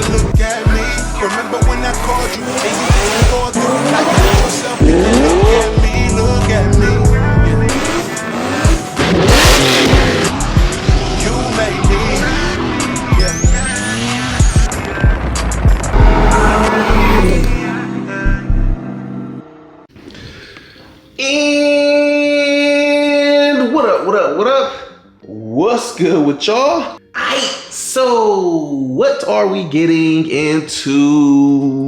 to look at me. Remember when I called you, and you didn't go through. Now you let yourself in and look at me, look at me. You made me, And what up? What's good with y'all? So what are we getting into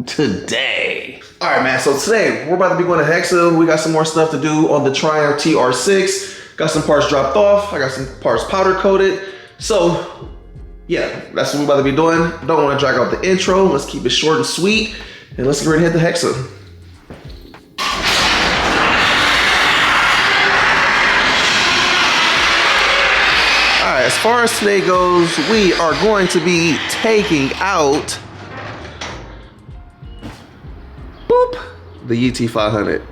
today? All right, man, so today we're about to be going to Hexa. We got some more stuff to do on the Triumph TR6. Got some parts dropped off. I got some parts powder coated. So yeah, that's what we're about to be doing. Don't want to drag out the intro. Let's keep it short and sweet. And let's get ready to hit the Hexa. As far as today goes, we are going to be taking out the ET500.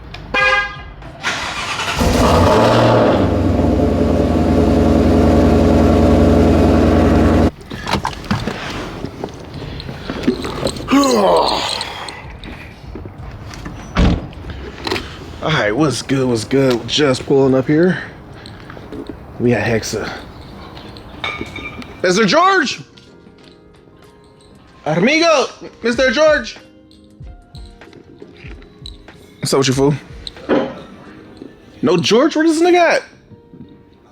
All right, what's good? Just pulling up here. We at Hexa. Mr. George! Amigo! Mr. George! What's up with you, fool? No George? Where is this nigga at? I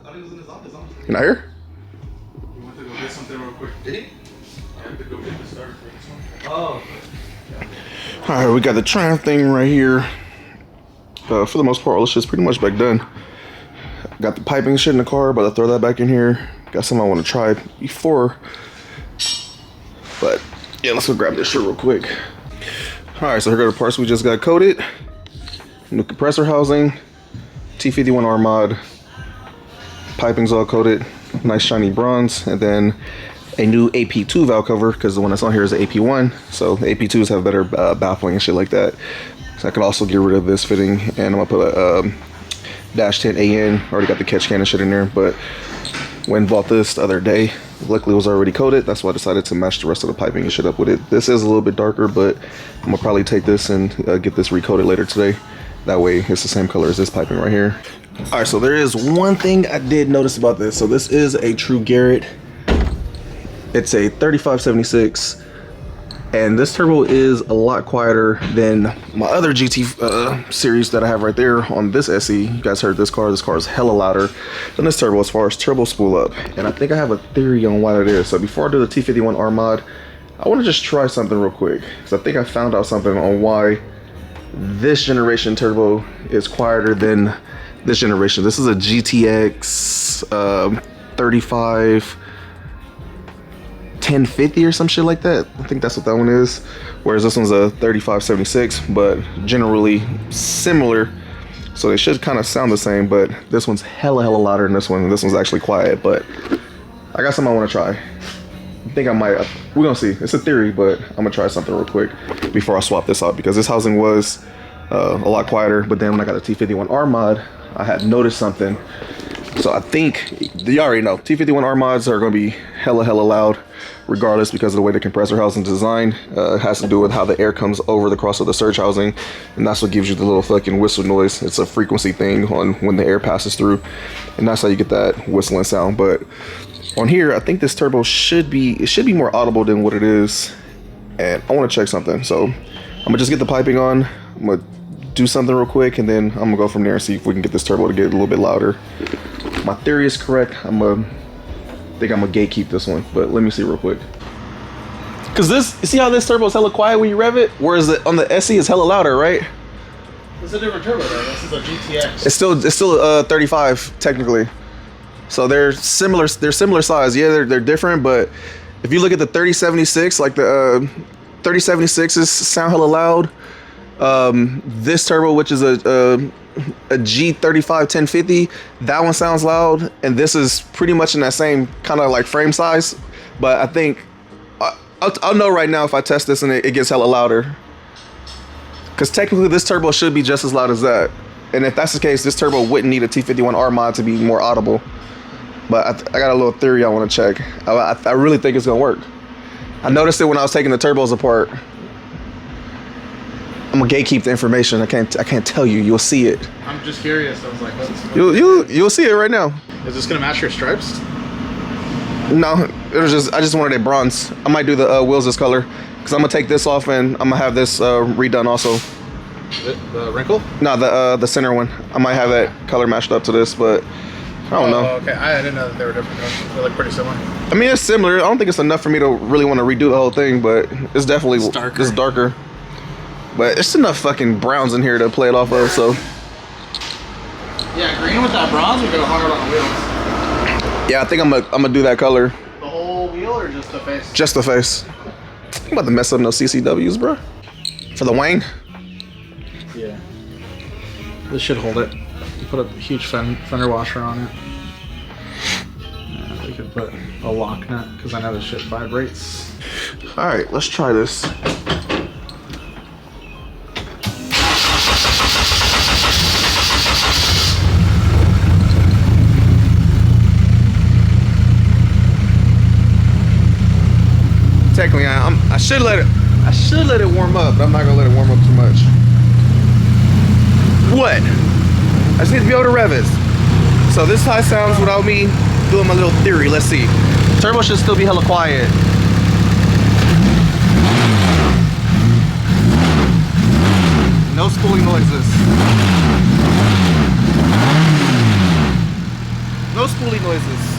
thought he was in his office. You not here? He went to go get something real quick. Did he? I had to go get the starter for this one. Oh. Alright, we got the Triumph thing right here. For the most part, all this shit's pretty much back done. Got the piping shit in the car, about to throw that back in here. Got something I want to try before, but yeah, let's go grab this shit real quick. All right, so here are the parts we just got coated. New compressor housing, T51 R mod, piping's all coated, nice shiny bronze, and then a new AP2 valve cover because the one that's on here is the AP1, so the AP2s have better baffling and shit like that. So I can also get rid of this fitting, and I'm gonna put a dash 10 AN. Already got the catch can and shit in there, but when bought this the other day, luckily it was already coated. That's why I decided to match the rest of the piping and shit up with it. This is a little bit darker, but I'm gonna probably take this and get this recoated later today. That way it's the same color as this piping right here. All right, so there is one thing I did notice about this. So this is a true Garrett. It's a 3576. And this turbo is a lot quieter than my other GT series that I have right there on this SE. You guys heard this car. This car is hella louder than this turbo as far as turbo spool up. And I think I have a theory on why that is. So before I do the T51 R mod, I want to just try something real quick. Because I think I found out something on why this generation turbo is quieter than this generation. This is a GTX 35 1050 or some shit like that. I think that's what that one is. Whereas this one's a 3576, but generally similar. So they should kind of sound the same, but this one's hella louder than this one. And this one's actually quiet, but I got something I want to try. I think I might, we're gonna see. It's a theory, but I'm gonna try something real quick before I swap this out because this housing was a lot quieter, but then when I got a T51 R mod, I had noticed something. So I think, you already know, T51 R mods are gonna be hella loud regardless because of the way the compressor housing is designed. It has to do with how the air comes over the cross of the surge housing, and that's what gives you the little fucking whistle noise. It's a frequency thing on when the air passes through, and that's how you get that whistling sound. But on here, I think this turbo should be more audible than what it is, and I want to check something. So I'm gonna just get the piping on. I'm gonna do something real quick, and then I'm gonna go from there and see if we can get this turbo to get a little bit louder. My theory is correct. I think I'm gonna gatekeep this one, but let me see real quick. Cause this, you see how this turbo is hella quiet when you rev it, whereas on the SE is hella louder, right? It's a different turbo though. This is a GTX. It's still 35 technically. So they're similar. They're similar size. Yeah, they're different, but if you look at the 3076, like the 3076s sound hella loud. This turbo, which is a G35 1050, that one sounds loud, and this is pretty much in that same kind of like frame size. But I think I'll know right now if I test this and it gets hella louder, because technically this turbo should be just as loud as that. And if that's the case, this turbo wouldn't need a T51 R mod to be more audible. But I got a little theory I want to check. I really think it's gonna work. I noticed it when I was taking the turbos apart. I'm gonna gatekeep the information. I can't tell you. You'll see it. I'm just curious. I was like, what's You'll see it right now. Is this gonna match your stripes? No, it was just I just wanted a bronze. I might do the wheels this color because I'm gonna take this off and I'm gonna have this redone also. The wrinkle? No, the center one. I might have that color matched up to this, but I don't know. Okay, I didn't know that they were different. They look pretty similar. I mean, it's similar. I don't think it's enough for me to really want to redo the whole thing, but it's definitely it's darker. But it's enough fucking browns in here to play it off of, so. Yeah, green with that bronze would go hard on the wheels. Yeah, I think I'm gonna do that color. The whole wheel or just the face? Just the face. I'm about to mess up those CCWs, bro. For the Wang. Yeah. This should hold it. You put a huge fender washer on it. Yeah, we could put a lock nut because I know this shit vibrates. All right, let's try this. Technically, I should let it warm up, but I'm not gonna let it warm up too much. What? I just need to be able to rev it. So this is how it sounds without me doing my little theory. Let's see. Turbo should still be hella quiet. No spooling noises. No spooling noises.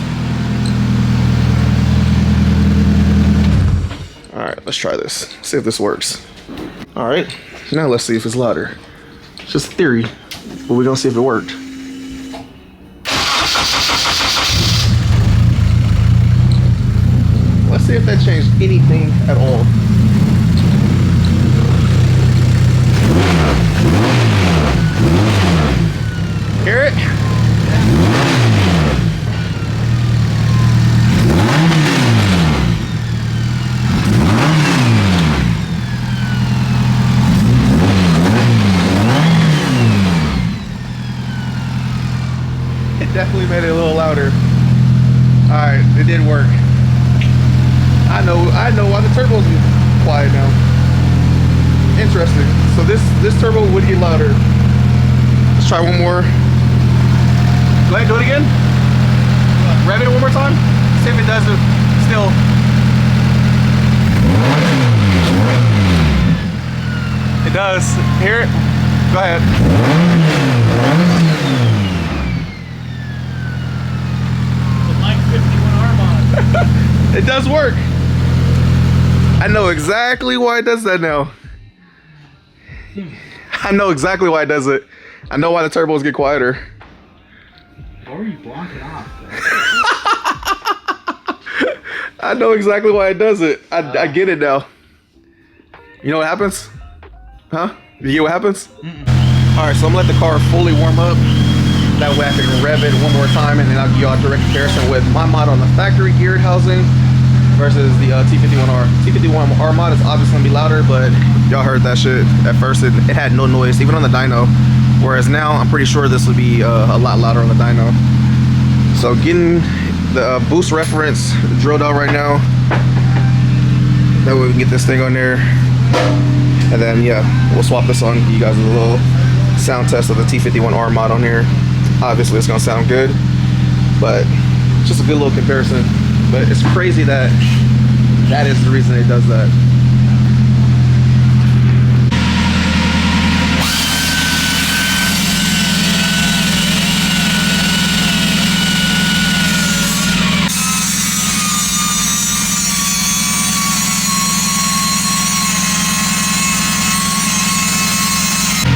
All right, let's try this. See if this works. All right, now let's see if it's louder. It's just theory, but we're gonna see if it worked. Let's see if that changed anything at all. Hear it? Definitely made it a little louder. All right, it did work. I know why the turbo's quiet now. Interesting. So this turbo would get louder. Let's try one more. Go ahead, do it again. Rev it one more time. See if it does it still. It does. Hear it? Go ahead. It does work. I know exactly why it does that now. I know exactly why it does it. I know why the turbos get quieter. Why were you blocking off? I know exactly why it does it. I get it now. You know what happens? Huh? You get what happens? All right, so I'm gonna let the car fully warm up. That way I can rev it one more time and then I'll give you a direct comparison with my mod on the factory geared housing versus the T51R. T51R mod is obviously gonna be louder, but y'all heard that shit. At first it had no noise, even on the dyno. Whereas now I'm pretty sure this would be a lot louder on the dyno. So getting the boost reference drilled out right now. That way we can get this thing on there. And then yeah, we'll swap this on, give you guys a little sound test of the T51R mod on here. Obviously it's gonna sound good, but just a good little comparison. But it's crazy that that is the reason it does that.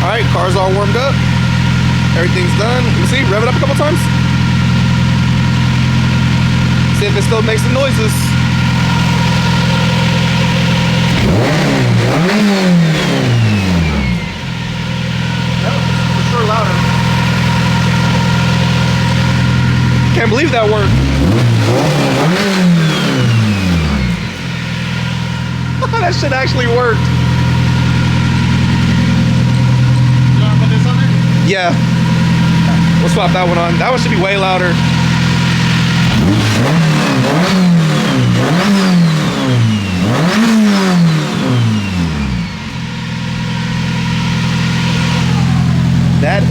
All right, car's all warmed up. Everything's done. Let me see, rev it up a couple times. See if it still makes the noises. That was for sure louder. Can't believe that worked. That shit actually worked. You want to put this on there? Yeah. We'll swap that one on. That one should be way louder.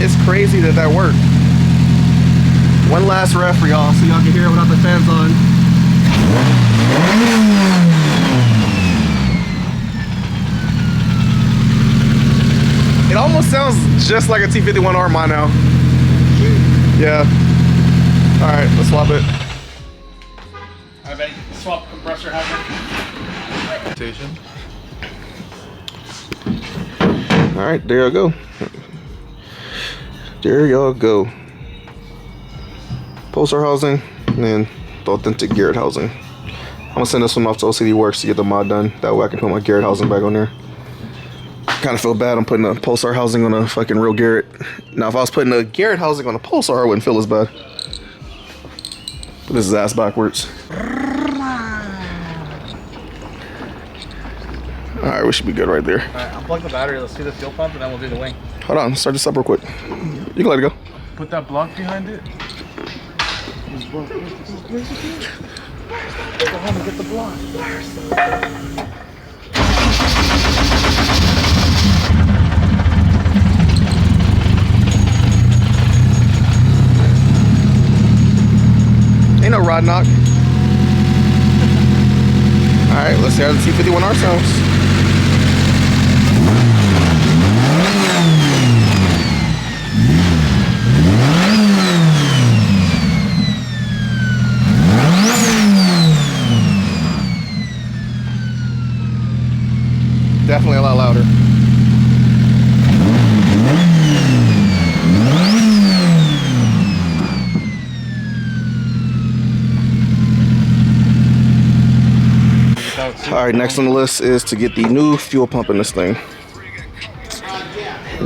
It's crazy that that worked. One last rev for y'all so y'all can hear it without the fans on. It almost sounds just like a T51R mono. Yeah. All right, let's swap it. I bet swap compressor housing. Station. All right, there you go. There y'all go. Pulsar housing and then the authentic Garrett housing. I'm gonna send this one off to OCD Works to get the mod done. That way I can put my Garrett housing back on there. Kind of feel bad I'm putting a Pulsar housing on a fucking real Garrett. Now if I was putting a Garrett housing on a Pulsar, I wouldn't feel as bad. But this is ass backwards. Alright, we should be good right there. Alright, unplug the battery, let's do the fuel pump and then we'll do the wing. Hold on, start this up real quick. You can let it go. Put that block behind it. Go home and get the block. Ain't no rod knock. Alright, let's see how the T51R sounds. Definitely a lot louder. All right, next on the list is to get the new fuel pump in this thing.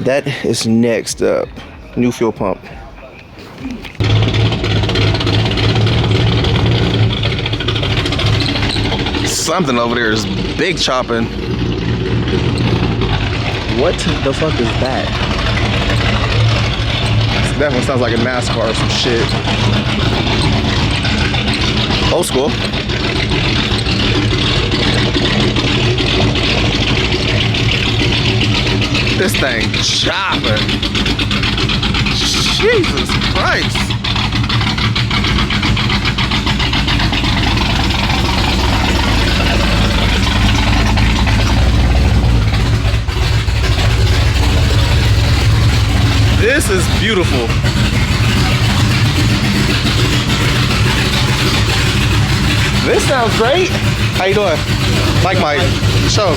That is next up. New fuel pump. Something over there is big chopping. What the fuck is that? This definitely sounds like a NASCAR or some shit. Old school. This thing chopping. Jesus Christ. This is beautiful. This sounds great. How you doing? Like my show.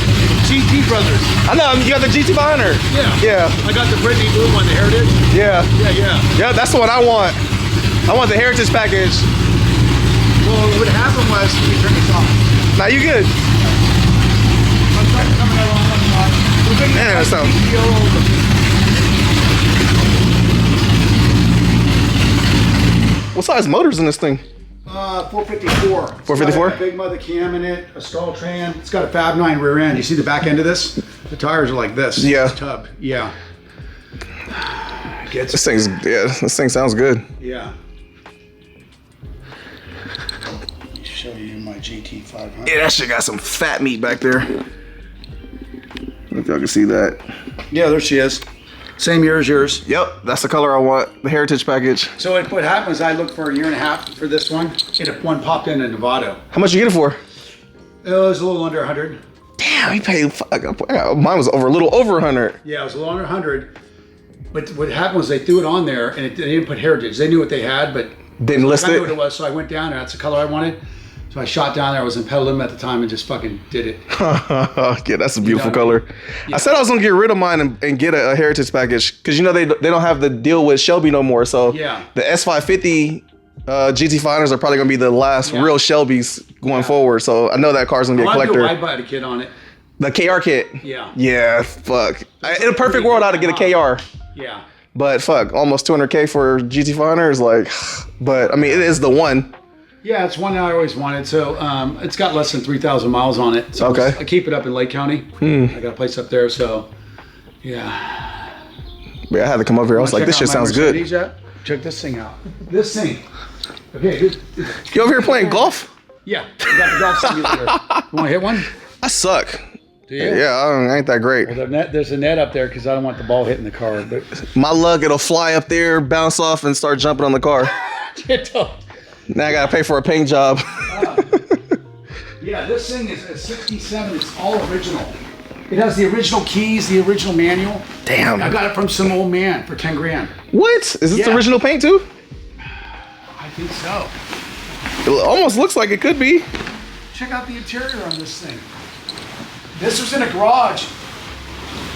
GT Brothers. I know, you got the GT behind her. Yeah. Yeah. I got the Brittany Blue one, the Heritage. Yeah. Yeah. Yeah, that's the one I want. I want the Heritage package. Well, what happened was we turned this off. Now you good. I'm trying to come out on one side. We're bringing Man, that sounds. What size motor's in this thing? 454. 454? A big mother cam in it, a stall tran. It's got a Fab 9 rear end. You see the back end of this? The tires are like this. Yeah. This tub. Yeah. This thing sounds good. Yeah. Let me show you my GT 500. Yeah, that shit got some fat meat back there. If y'all can see that. Yeah, there she is. Same year as yours. Yep, that's the color I want. The Heritage package. So what happened is I looked for a year and a half for this one. One popped in Nevada. How much you get it for? It was a little under 100. Damn, he paid. Mine was a little over 100. Yeah, it was a little under 100. But what happened was they threw it on there and they didn't put Heritage. They knew what they had, but Didn't list I knew it. what it was. So I went down there. That's the color I wanted. So I shot down there. I was in pedal limit at the time and just fucking did it. Yeah, that's a beautiful You know what I color. mean? Yeah. I said I was gonna get rid of mine and get a Heritage package because you know they don't have the deal with Shelby no more. So Yeah. the S550 GT Finers are probably gonna be the last real Shelbys going forward. So I know that car's gonna be a collector. I bought a kit on it. The KR kit. Yeah. Yeah. Fuck. In a perfect world, I'd get a KR. Yeah. But fuck, almost 200K for GT Finder is like. But I mean, it is the one. Yeah, it's one that I always wanted. So it's got less than 3,000 miles on it. So Okay. I keep it up in Lake County. I got a place up there. So yeah. Yeah, I had to come over here. I was like, this shit sounds good. Check this thing out. This thing. Okay. You over here playing golf? Yeah. I got the golf simulator. You want to hit one? I suck. Do you? Yeah, ain't that great. Well, there's a net up there because I don't want the ball hitting the car. But My luck, it'll fly up there, bounce off, and start jumping on the car. Now I gotta pay for a paint job. Yeah, this thing is a 67. It's all original. It has the original keys, the original manual. Damn. I got it from some old man for 10 grand. What? Is this the original paint too? I think so. It almost looks like it could be. Check out the interior on this thing. This was in a garage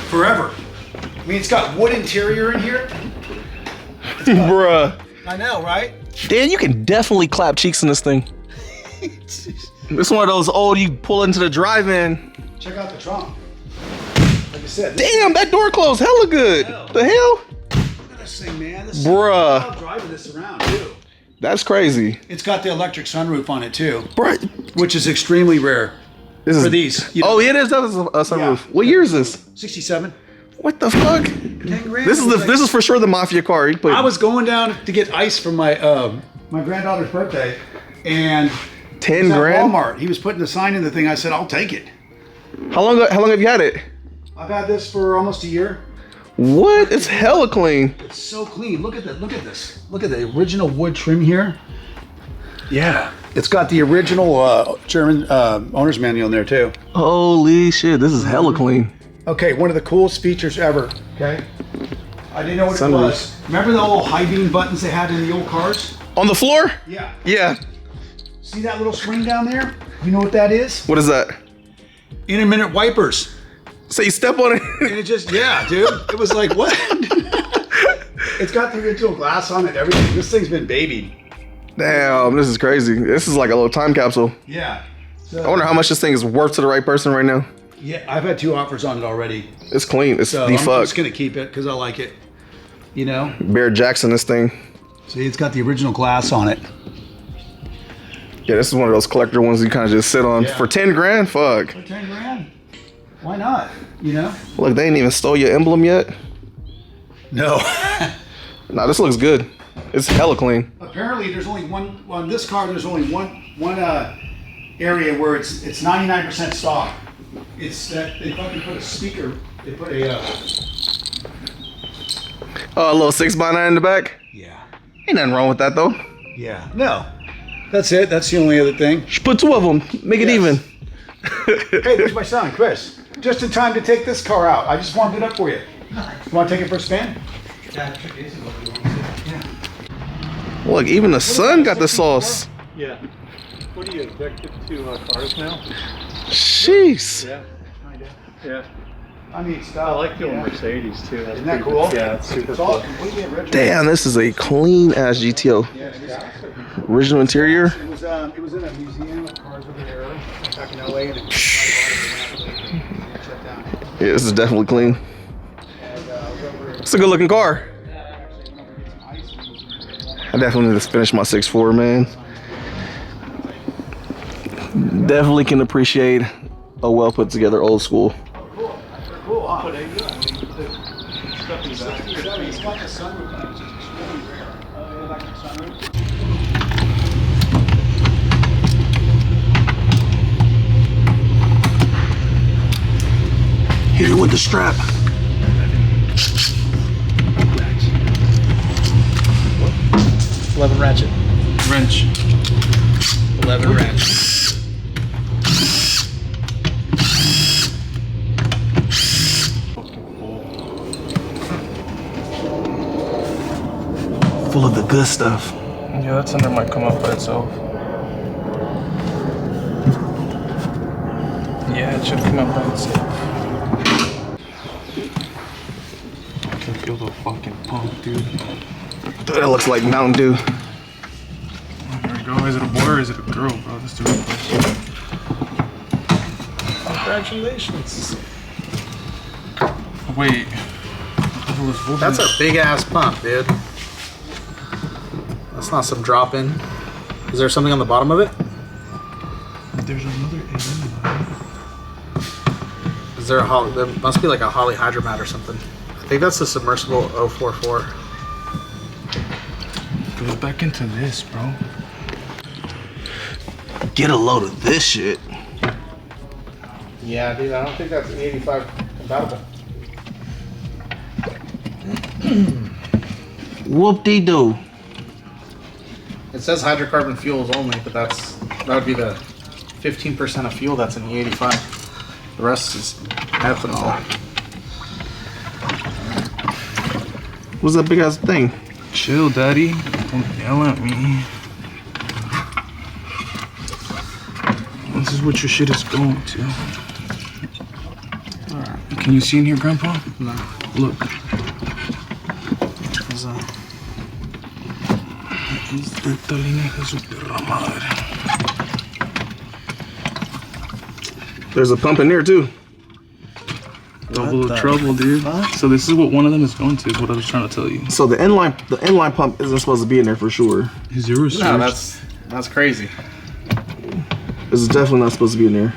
forever. I mean, it's got wood interior in here. Bruh. I know, right? Dan, you can definitely clap cheeks in this thing. This one of those old you pull into the drive-in. Check out the trunk. Like I said. Damn, that door closed hella good. The hell? Look at this thing, man. This Bruh. I'm driving this around too. That's crazy. It's got the electric sunroof on it too. Bruh. Which is extremely rare for these. You know, Oh, yeah, it is. That was a sunroof. Yeah. What year is this? 67. What the fuck? 10 grand. This is for sure the mafia car. You put, I was going down to get ice for my my granddaughter's birthday, and 10 it was at grand. Walmart. He was putting the sign in the thing. I said, "I'll take it." How long have you had it? I've had this for almost a year. What? It's hella clean. It's so clean. Look at that. Look at this. Look at the original wood trim here. Yeah, it's got the original German owner's manual in there too. Holy shit, this is hella clean. Okay, one of the coolest features ever. Okay, I didn't know what Sunroof. it was. Remember the old high beam buttons they had in the old cars? On the floor? Yeah. Yeah. See that little spring down there? You know what that is? What is that? Intermittent wipers. So you step on it. And it just, yeah, dude. It was like, what? It's got the original glass on it, everything. This thing's been babied. Damn, this is crazy. This is like a little time capsule. Yeah. So, I wonder how much this thing is worth to the right person right now. yeah, I've had 2 offers on it already. It's clean. It's So the I'm fuck. just going to keep it because I like it. You know? Bear Jackson, this thing. See, it's got the original glass on it. Yeah, this is one of those collector ones you kind of just sit on. Yeah. For 10 grand? Fuck. For 10 grand. Why not? You know? Look, they ain't even stole your emblem yet. No. Nah, this looks good. It's hella clean. Apparently, there's only one on this car. There's only one area where it's 99% stock. It's that they fucking put a speaker. They put a Oh, a little 6x9 in the back? yeah, Ain't nothing wrong with that though. yeah. No, that's it. That's the only other thing. Just put 2 of them. Make it Yes. even. Hey, there's my son, Chris. Just in time to take this car out. I just warmed it up for you. You want to take it for a spin? Look, even the sun got the sauce. Yeah. What are you addicted to cars now? Jeez. Yeah. Yeah. I mean, I style. like the old Mercedes too. That's Isn't that pretty cool? Yeah, it's super It's all cool. completely original. Damn, this is a clean ass GTO. Yeah, it is. Original interior. It was in a museum of cars of the era back in LA, and it was shut down. Yeah, this is definitely clean. And I was over It's a good looking car. actually went over to get some ice. And it was I definitely need to finish my 6.4, man. Definitely can appreciate a well put together old school. cool. That's cool, huh? It's got the sunroof on it, which is extremely rare. Electric sunroof. Hit it with the strap. 11 ratchet. Wrench. 11 ratchet. Full of the good stuff. Yeah, that under might come up by itself. Yeah, it should come up by itself. I can feel the fucking pump, dude. That looks like Mountain Dew. There we go. Is it a boy or is it a girl, bro? That's the real question. Congratulations. Wait. That's a big ass pump, dude. That's not some drop in. Is there something on the bottom of it? There's another in. Is there a there must be like a Holly hydromat or something. I think that's the submersible 044. Goes back into this, bro. Get a load of this shit. Yeah, dude, I don't think that's E85 compatible. Whoop-de-doo. It says hydrocarbon fuels only, but that would be the 15% of fuel that's in E85. The rest is ethanol. What's that big ass thing? Chill, daddy. Don't yell at me. This is what your shit is going to. Alright. Can you see in here, Grandpa? No. Look. There's a pump in there too. Double the trouble, dude. So this is what one of them is going to, is what I was trying to tell you. So the inline pump isn't supposed to be in there for sure. Zero surge. No, that's crazy. This is definitely not supposed to be in there.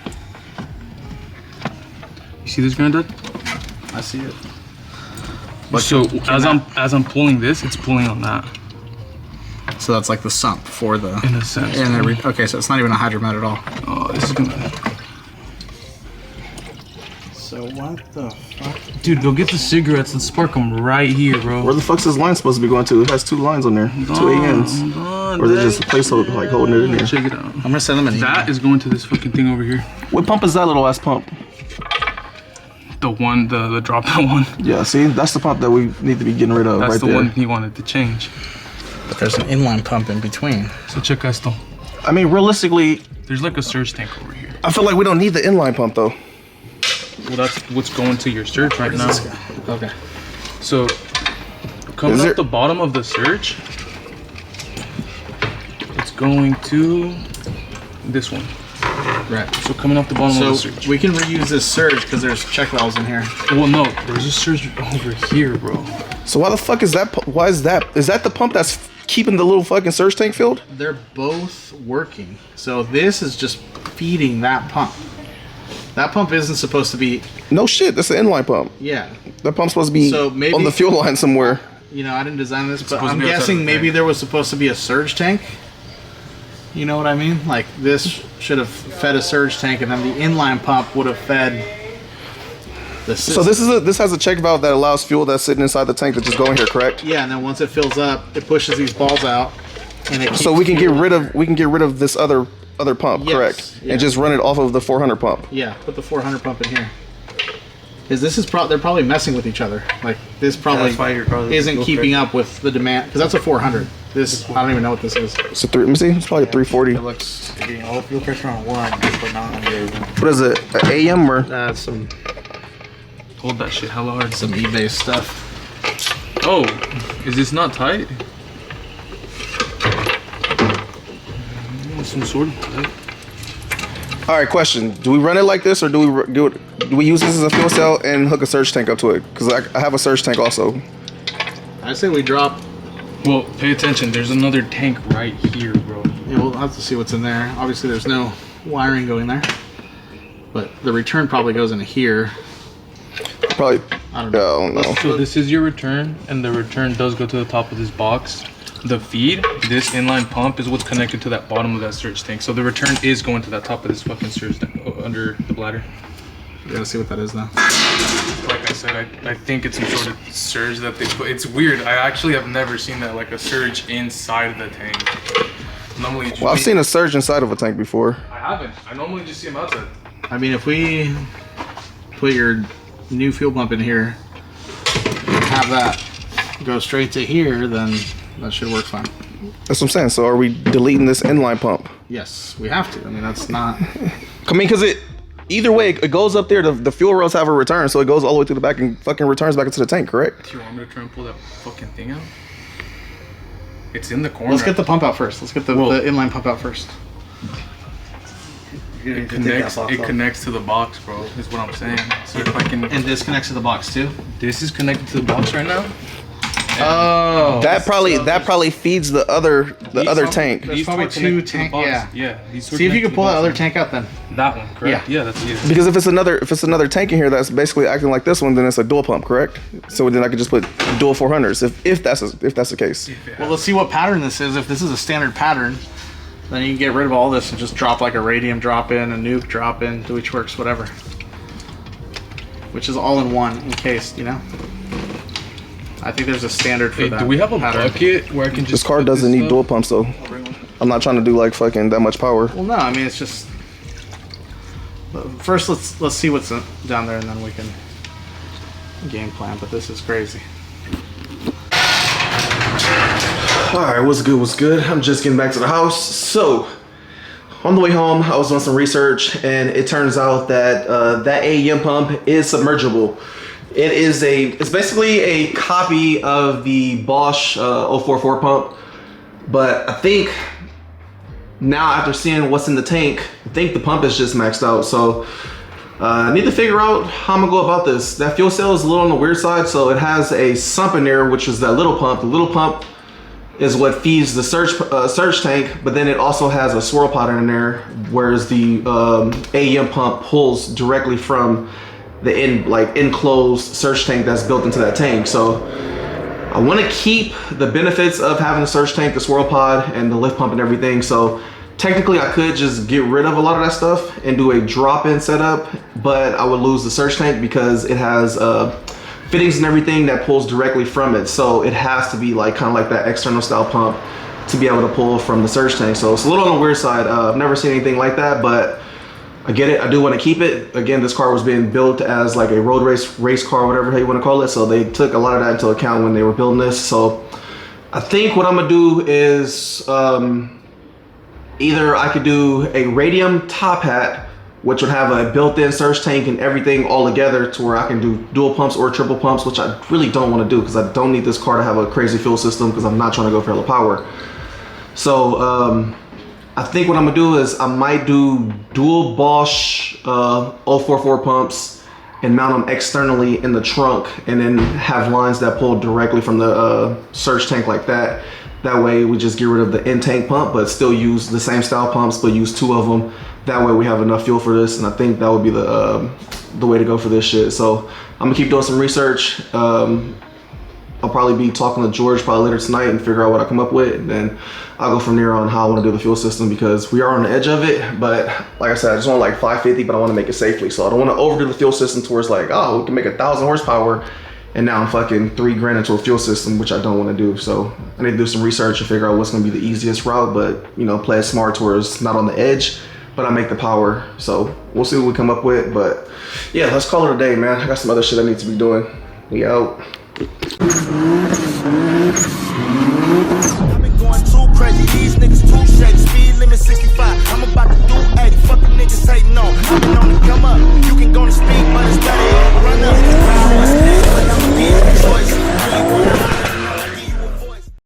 You see this, Granddad? I see it. But so as I'm pulling this, it's pulling on that. So that's like the sump for the. In a sense. Okay, so it's not even a hydromet at all. Oh, this is gonna. So what the fuck? Dude, go get the cigarettes. Let's spark them right here, bro. Where the fuck's this line supposed to be going to? It has 2 lines on there, 2 ANs. Or they're just a placeholder, like holding it in there. Check it out. I'm gonna send them an email. That is going to this fucking thing over here. What pump is that little ass pump? The one, the drop down one. Yeah, see, that's the pump that we need to be getting rid of. That's right the there. one he wanted to change. But there's an inline pump in between. So check esto. I mean, realistically, There's like a surge tank over here. I feel like we don't need the inline pump though. Well, that's what's going to your surge right now. Okay. So coming Is off there- the bottom of the surge, it's going to this one. Right. So coming off the bottom of the So surge. we can reuse this surge because there's check valves in here. Well, no, there's a surge over here, bro. So why the fuck is that? Why is that? Is that the pump that's keeping the little fucking surge tank filled? They're both working. So this is just feeding that pump. That pump isn't supposed to be. No shit, that's an inline pump. Yeah. That pump's supposed to be So maybe- on the fuel line somewhere. You know, I didn't design this, but supposed to I'm be outside of guessing the maybe tank. there was supposed to be a surge tank. You know what I mean? Like this should have fed a surge tank, and then the inline pump would have fed the So system. this has a check valve that allows fuel that's sitting inside the tank to just go in here, correct? Yeah, and then once it fills up, it pushes these balls out, and it So keeps we can get fueling. rid of this other pump, Yes, correct? yeah. And just run it off of the 400 pump. Yeah, put the 400 pump in here. Is this is they're probably messing with each other. Like this probably that's why you're probably isn't go keeping crazy. up with the demand because that's a 400. This I don't even know what this is. So let me see, it's probably a 340. It looks You're getting all the fuel pressure on one, but not on the other one. What is it? An AM or? some Hold that shit hella hard. some eBay stuff. Oh, is this not tight? Some sort of tight. All right, question: do we run it like this, or do we use this as a fuel cell and hook a surge tank up to it? Because I have a surge tank also. I say we drop. Well, pay attention. There's another tank right here, bro. Yeah, we'll have to see what's in there. Obviously, there's no wiring going there, but the return probably goes into here. Probably. I don't I know. don't know. So this is your return, and the return does go to the top of this box. The feed, this inline pump, is what's connected to that bottom of that surge tank. So the return is going to that top of this fucking surge tank, under the bladder. You gotta see what that is now. Like I said, I think it's some sort of surge that they put. It's weird. I actually have never seen that, like a surge inside the tank. Normally, you just Well, I've seen a surge inside of a tank before. I haven't. I normally just see them outside. I mean, if we put your new fuel pump in here, and have that go straight to here, then that should work fine. That's what I'm saying. So are we deleting this inline pump? Yes, we have to. I mean, that's not. I mean, because either way, it goes up there. The fuel rods have a return, so it goes all the way through the back and fucking returns back into the tank, correct? Do you want me to try and pull that fucking thing out? It's in the corner. Let's get the pump out first. Let's get the Whoa. inline pump out first. You're It gonna take that connects. box It off. connects to the box, bro. Is what I'm saying. So if I can, And this connects to the box too. this is connected to the box right now. Oh. That probably feeds the other tank. There's probably two are two connected to the tank- box. yeah. Yeah. These two are See if you connected can to pull the that box. other tank out then. That one, correct? Yeah. Yeah, that's it. Because if it's another tank in here that's basically acting like this one, then it's a dual pump, correct? So then I could just put dual 400s if that's the case. Well, let's see what pattern this is. If this is a standard pattern, then you can get rid of all this and just drop like a radium drop in, a nuke drop in, which works, whatever. which is all in one encased, you know? I think there's a standard for Hey, that. do we have a pattern. bucket where I can just? This car put doesn't need stuff? dual pumps though. I'm not trying to do like fucking that much power. Well, no, I mean it's just. But first, let's see what's down there, and then we can game plan. But this is crazy. All right, what's good? What's good? I'm just getting back to the house. So, on the way home, I was doing some research, and it turns out that that AEM pump is submergible. It's basically a copy of the Bosch 044 pump, but I think now after seeing what's in the tank, I think the pump is just maxed out. So I need to figure out how I'm gonna go about this. That fuel cell is a little on the weird side, so it has a sump in there, which is that little pump. The little pump is what feeds the surge tank, but then it also has a swirl pot in there, whereas the AEM pump pulls directly from the enclosed surge tank that's built into that tank. So I want to keep the benefits of having the surge tank, the swirl pod, and the lift pump and everything. So technically I could just get rid of a lot of that stuff and do a drop-in setup, but I would lose the surge tank because it has fittings and everything that pulls directly from it. So it has to be like kind of like that external style pump to be able to pull from the surge tank. So it's a little on the weird side. I've never seen anything like that, but I get it. I do want to keep it. Again, this car was being built as like a road race car, whatever you want to call it. So they took a lot of that into account when they were building this. So I think what I'm gonna do is either I could do a radium top hat, which would have a built-in surge tank and everything all together to where I can do dual pumps or triple pumps, which I really don't want to do because I don't need this car to have a crazy fuel system because I'm not trying to go for hella power. So I think what I'm gonna do is I might do dual Bosch 044 pumps and mount them externally in the trunk, and then have lines that pull directly from the surge tank like that. That way we just get rid of the in-tank pump, but still use the same style pumps, but use two of them. That way we have enough fuel for this, and I think that would be the way to go for this shit. So I'm gonna keep doing some research. I'll probably be talking to George probably later tonight and figure out what I come up with, and then I'll go from there on how I want to do the fuel system, because we are on the edge of it. But like I said, I just want like 550, but I want to make it safely. So I don't want to overdo the fuel system towards like, oh, we can make 1,000 horsepower, and now I'm fucking $3,000 into a fuel system, which I don't want to do. So I need to do some research and figure out what's going to be the easiest route, but you know, play it smart towards not on the edge, but I make the power. So we'll see what we come up with. But yeah, let's call it a day, man. I got some other shit I need to be doing. We out.